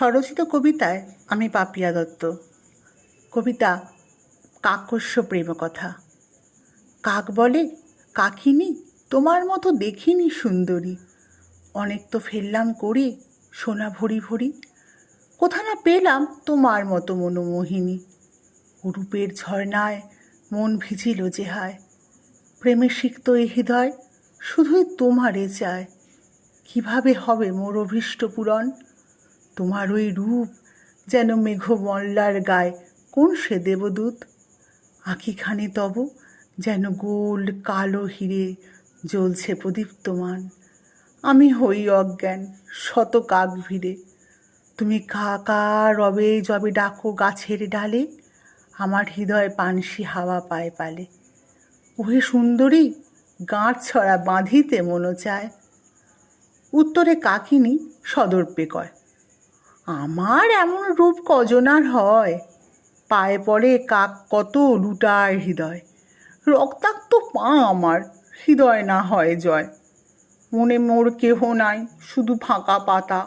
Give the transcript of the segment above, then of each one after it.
স্বরচিত কবিতায় আমি পাপিয়া দত্ত। কবিতা কাকস্য প্রেমকথা। কাক বলে, কাকিনী তোমার মতো দেখিনি সুন্দরী, অনেক তো ফেললাম করে সোনা ভরি ভরি, কোথা না পেলাম তোমার মতো মনোমোহিনী। রূপের ঝর্ণায় মন ভিজিল যে হায়, প্রেমে সিক্ত এ হৃদয় শুধুই তোমারে চায়। কিভাবে হবে মোর অভীষ্ট পূরণ, তোমার ওই রূপ যেন মেঘমল্লার গায়ে কোন সে দেবদূত। আঁখিখানি তব যেন গোল কালো হিরে জ্বলছে প্রদীপ্তমান, আমি হই অজ্ঞান শত কাক ভিড়ে। তুমি কা কা রবে যবে ডাকো গাছের ডালে, আমার হৃদয় পানসি হাওয়া পায় পালে। ওহে সুন্দরী গাঁট ছড়া বাঁধিতে মন চায়। উত্তরে কাকিনী সদর্পে কয়, আমার এমন রূপ কজনার হয়, পায়ে পড়ে কাক কত লুটায় হৃদয়। রক্তাক্ত পা আমার, হৃদয় না হয় জয়। মনে মোর কেহ নাই শুধু ফাঁকা পাতা,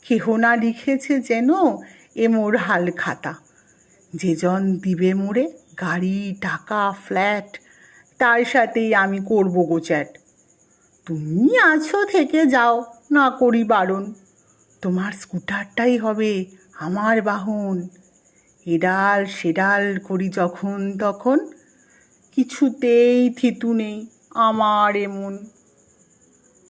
কেহ না লিখেছে যেন এ মোর হাল খাতা। যে জন দিবে মোরে গাড়ি টাকা ফ্ল্যাট, তার সাথেই আমি করবো গো চ্যাট। তুমি আছো থেকে যাও না করি বারণ, তোমার স্কুটারটাই হবে আমার বাহন। এডাল সেডাল করি যখন তখন, কিছুতেই থিতু নেই আমার এমন।